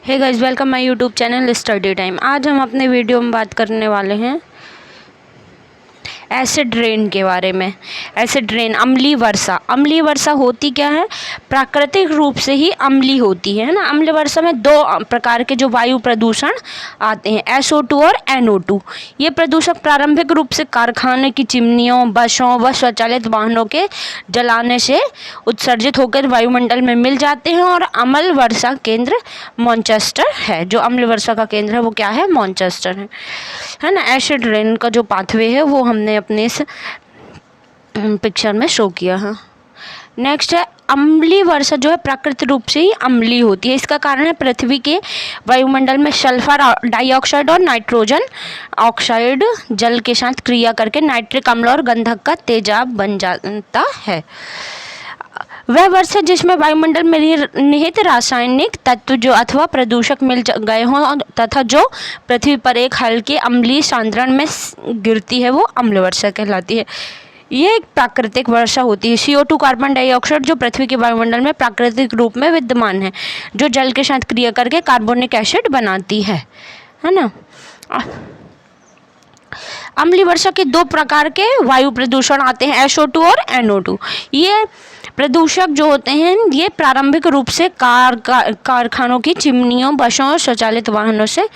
Hey guys, welcome my YouTube channel study time. आज हम अपने वीडियो में बात करने वाले हैं एसिड रेन के बारे में। एसिड रेन, अम्लीय वर्षा। अम्लीय वर्षा होती क्या है? प्राकृतिक रूप से ही अम्लीय होती है ना। अम्लीय वर्षा में दो प्रकार के जो वायु प्रदूषण आते हैं, SO2 और NO2। ये प्रदूषक प्रारंभिक रूप से कारखाने की चिमनियों, बसों व स्वचालित वाहनों के जलाने से उत्सर्जित होकर वायुमंडल में मिल जाते हैं। और अम्ल वर्षा केंद्र मैनचेस्टर है। जो अम्ल वर्षा का केंद्र है वो क्या है? मैनचेस्टर है ना। एसिड रेन का जो पाथवे है वो हमने अपने इस पिक्चर में शो किया है। नेक्स्ट है अम्लीय वर्षा, जो है प्राकृतिक रूप से ही अम्लीय होती है। इसका कारण है पृथ्वी के वायुमंडल में सल्फर डाइऑक्साइड और नाइट्रोजन ऑक्साइड जल के साथ क्रिया करके नाइट्रिक अम्ल और गंधक का तेजाब बन जाता है। वह वर्षा जिसमें वायुमंडल में निहित रासायनिक तत्व जो अथवा प्रदूषक मिल गए हों तथा जो पृथ्वी पर एक हल्के अम्लीय सांद्रण में गिरती है वो अम्ल वर्षा कहलाती है। ये एक प्राकृतिक वर्षा होती है। CO2 कार्बन डाइऑक्साइड जो पृथ्वी के वायुमंडल में प्राकृतिक रूप में विद्यमान है, जो जल के साथ क्रिया करके कार्बोनिक एसिड बनाती है ना। अम्लीय वर्षा के दो प्रकार के वायु प्रदूषण आते हैं, SO2 और NO2। ये प्रदूषक जो होते हैं ये प्रारंभिक रूप से कारखानों की चिमनियों, बसों और स्वचालित वाहनों से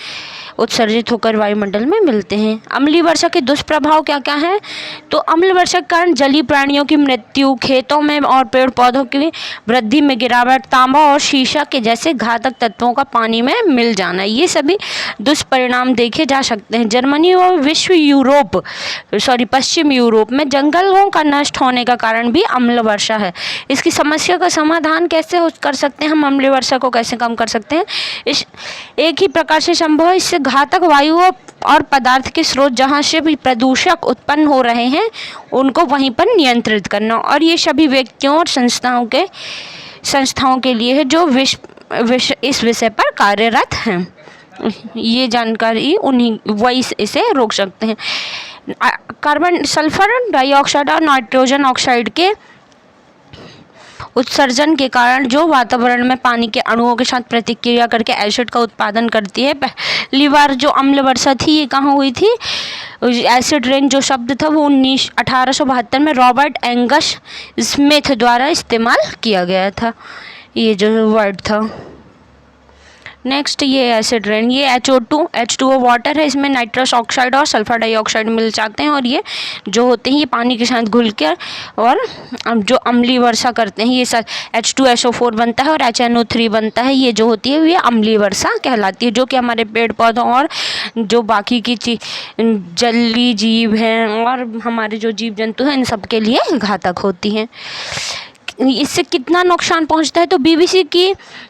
उत्सर्जित होकर वायुमंडल में मिलते हैं। अम्लीय वर्षा के दुष्प्रभाव क्या क्या हैं? तो अम्लीय वर्षा के कारण जलीय प्राणियों की मृत्यु, खेतों में और पेड़ पौधों की वृद्धि में गिरावट, तांबा और शीशा के जैसे घातक तत्वों का पानी में मिल जाना, ये सभी दुष्परिणाम देखे जा सकते हैं। जर्मनी और पश्चिम यूरोप में जंगलों का नष्ट होने का कारण भी अम्ल वर्षा है। इसकी समस्या का समाधान कैसे कर सकते हैं? हम अम्लीय वर्षा को कैसे कम कर सकते हैं? इस एक ही प्रकार से संभव है। इससे घातक वायु और पदार्थ के स्रोत जहाँ से भी प्रदूषक उत्पन्न हो रहे हैं उनको वहीं पर नियंत्रित करना। और ये सभी व्यक्तियों और संस्थाओं के लिए है जो इस विषय पर कार्यरत हैं। ये जानकारी वही इसे रोक सकते हैं। कार्बन, सल्फर डाइऑक्साइड और नाइट्रोजन ऑक्साइड के उत्सर्जन के कारण जो वातावरण में पानी के अणुओं के साथ प्रतिक्रिया करके एसिड का उत्पादन करती है। पहली बार जो अम्ल वर्षा थी ये कहाँ हुई थी? एसिड रेन जो शब्द था वो 1872 में रॉबर्ट एंगस स्मिथ द्वारा इस्तेमाल किया गया था, ये जो वर्ड था। नेक्स्ट ये एसिड रेन, ये H2O वाटर है, इसमें नाइट्रस ऑक्साइड और सल्फर डाइऑक्साइड मिल जाते हैं और ये जो होते हैं ये पानी के साथ घुल कर और जो अम्लीय वर्षा करते हैं ये H2SO4 बनता है और HNO3 बनता है। ये जो होती है ये अम्लीय वर्षा कहलाती है, जो कि हमारे पेड़ पौधों और जो बाकी की जलीय जीव हैं और हमारे जो जीव जंतु हैं इन सब के लिए घातक होती हैं। इससे कितना नुकसान पहुंचता है? तो BBC की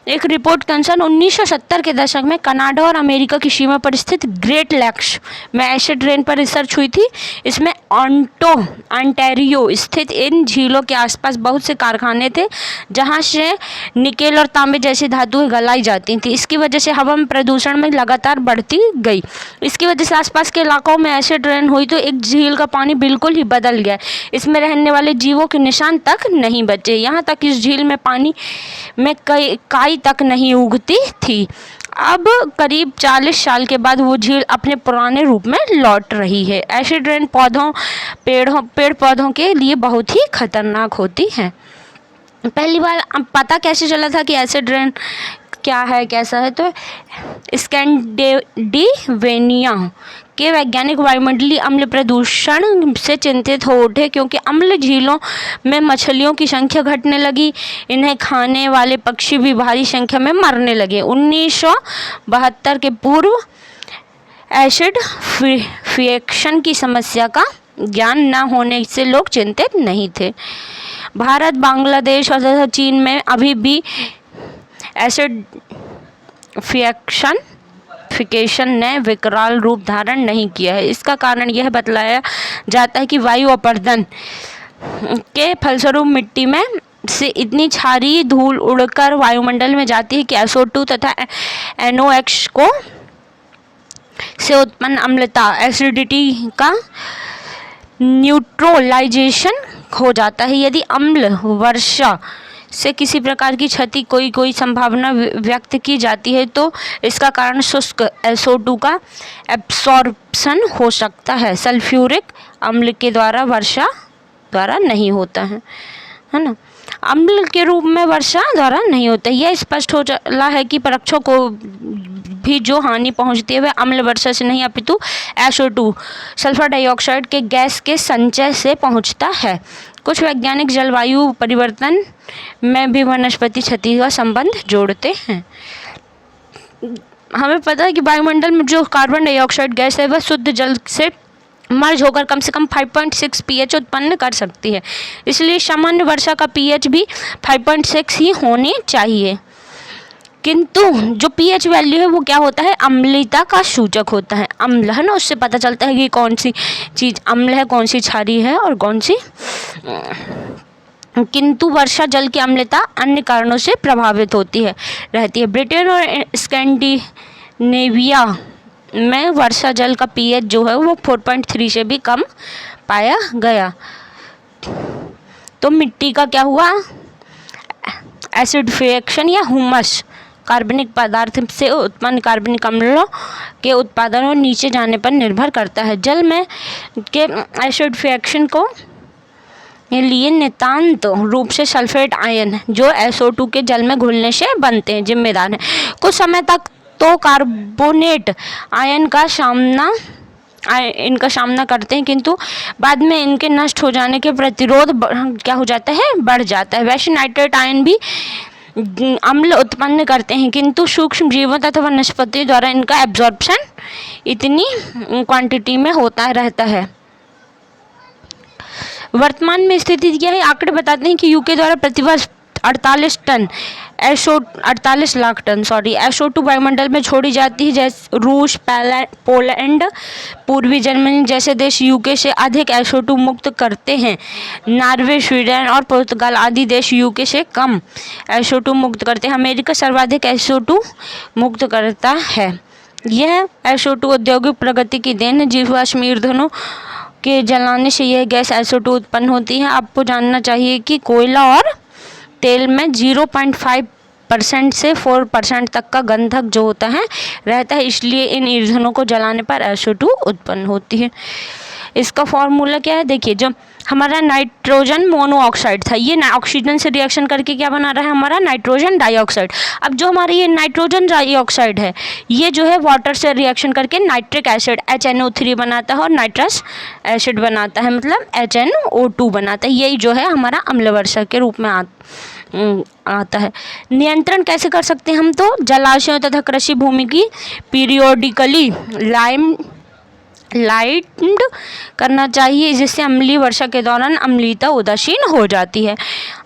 एक रिपोर्ट के अनुसार 1970 के दशक में कनाडा और अमेरिका की सीमा पर स्थित ग्रेट लैक्स में एसिड रेन पर रिसर्च हुई थी। इसमें ऑन्टारियो स्थित इन झीलों के आसपास बहुत से कारखाने थे जहां से निकेल और तांबे जैसी धातुएं गलाई जाती थी। इसकी वजह से हवा में प्रदूषण में लगातार बढ़ती गई। इसकी वजह से आसपास के इलाकों में एसिड रेन हुई तो एक झील का पानी बिल्कुल ही बदल गया। इसमें रहने वाले जीवों के निशान तक नहीं बचे। यहाँ तक इस झील में पानी में काई तक नहीं उगती थी। अब करीब 40 साल के बाद वो झील अपने पुराने रूप में लौट रही है। एसिड रेन पेड़ पौधों के लिए बहुत ही खतरनाक होती है। पहली बार पता कैसे चला था कि एसिड रेन क्या है, कैसा है? तो स्कैंडिनेविया के वैज्ञानिक वायुमंडलीय अम्ल प्रदूषण से चिंतित हो उठे क्योंकि अम्ल झीलों में मछलियों की संख्या घटने लगी। इन्हें खाने वाले पक्षी भी भारी संख्या में मरने लगे। 1972 के पूर्व एसिड फिएक्शन की समस्या का ज्ञान न होने से लोग चिंतित नहीं थे। भारत, बांग्लादेश और चीन में अभी भी एसिड फिकेशन ने विकराल रूप धारण नहीं किया है। इसका कारण यह बतलाया जाता है कि वायु अपरदन के फलस्वरूप मिट्टी में से इतनी क्षारीय धूल उड़कर वायुमंडल में जाती है कि SO2 तथा NOx को से उत्पन्न अम्लता, एसिडिटी का न्यूट्रलाइजेशन हो जाता है। यदि अम्ल वर्षा से किसी प्रकार की क्षति कोई संभावना व्यक्त की जाती है तो इसका कारण शुष्क SO2 का एब्सॉर्प्शन हो सकता है, सल्फ्यूरिक अम्ल के द्वारा वर्षा द्वारा नहीं होता है ना। अम्ल के रूप में वर्षा द्वारा नहीं होता। यह स्पष्ट हो चला है कि परीक्षकों को भी जो हानि पहुंचती है वह अम्ल वर्षा से नहीं अपितु SO2 सल्फर डाइऑक्साइड के गैस के संचय से पहुंचता है। कुछ वैज्ञानिक जलवायु परिवर्तन में भी वनस्पति क्षति का संबंध जोड़ते हैं। हमें पता है कि वायुमंडल में जो कार्बन डाइऑक्साइड गैस है वह शुद्ध जल से मर्ज होकर कम से कम 5.6 pH उत्पन्न कर सकती है, इसलिए सामान्य वर्षा का pH भी 5.6 ही होनी चाहिए। किंतु जो pH वैल्यू है वो क्या होता है, अम्लता का सूचक होता है। अम्ल है ना, उससे पता चलता है कि कौन सी चीज़ अम्ल है, कौन सी क्षारीय है और कौन सी। किंतु वर्षा जल की अम्लता अन्य कारणों से प्रभावित होती है रहती है। ब्रिटेन और स्कैंडिनेविया में वर्षा जल का pH जो है वो 4.3 से भी कम पाया गया। तो मिट्टी का क्या हुआ, एसिडिफिकेशन या हुमस कार्बनिक पदार्थ से उत्पन्न कार्बनिक अम्लों के उत्पादन और नीचे जाने पर निर्भर करता है। जल में के एसिडिफिकेशन को लिए नितांत रूप से सल्फेट आयन जो SO2 के जल में घुलने से बनते हैं जिम्मेदार हैं। कुछ समय तक तो कार्बोनेट आयन का इनका सामना करते हैं, किंतु बाद में इनके नष्ट हो जाने के प्रतिरोध क्या हो जाता है, बढ़ जाता है। वैसे नाइट्रेट आयन भी अम्ल उत्पन्न करते हैं, किंतु सूक्ष्म जीवों तथा वनस्पति द्वारा इनका एब्जॉर्प्शन इतनी क्वांटिटी में होता रहता है। वर्तमान में स्थिति क्या है, आंकड़े बताते हैं कि यूके द्वारा प्रतिवर्ष 48 लाख टन SO2 वायुमंडल में छोड़ी जाती है। जैसे रूस, पोलैंड, पूर्वी जर्मनी जैसे देश यूके से अधिक SO2 मुक्त करते हैं। नॉर्वे, स्वीडन और पुर्तगाल आदि देश यूके से कम SO2 मुक्त करते हैं। अमेरिका सर्वाधिक SO2 मुक्त करता है। यह SO2 औद्योगिक प्रगति की देन है। जीवाश्म ईंधनों के जलाने से यह गैस SO2 उत्पन्न होती है। आपको जानना चाहिए कि कोयला और तेल में 0.5% से 4% तक का गंधक जो होता है रहता है, इसलिए इन ईंधनों को जलाने पर SO2 उत्पन्न होती है। इसका फॉर्मूला क्या है, देखिए, जब हमारा नाइट्रोजन मोनोऑक्साइड था, ये ऑक्सीजन से रिएक्शन करके क्या बना रहा है हमारा नाइट्रोजन डाइऑक्साइड। अब जो हमारा ये नाइट्रोजन डाइऑक्साइड है ये जो है वाटर से रिएक्शन करके नाइट्रिक एसिड HNO3 बनाता है और नाइट्रस एसिड बनाता है, मतलब HNO2 बनाता है। यही जो है हमारा अम्ल वर्षा के रूप में आता है। नियंत्रण कैसे कर सकते हैं हम, तो जलाशयों तथा कृषि भूमि की पीरियोडिकली लाइट करना चाहिए, जिससे अम्लीय वर्षा के दौरान अम्लीयता उदासीन हो जाती है।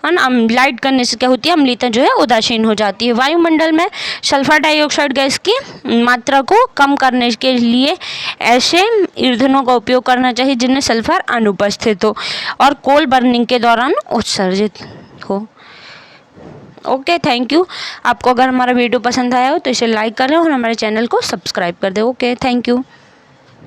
लाइट करने से क्या होती है, अम्लीयता जो है उदासीन हो जाती है। वायुमंडल में सल्फर डाइऑक्साइड गैस की मात्रा को कम करने के लिए ऐसे ईंधनों का उपयोग करना चाहिए जिनमें सल्फर अनुपस्थित हो और कोल बर्निंग के दौरान उत्सर्जित हो। Okay, thank you. आपको अगर हमारा वीडियो पसंद आया हो तो इसे लाइक करें और हमारे चैनल को सब्सक्राइब कर दें। Okay, thank you.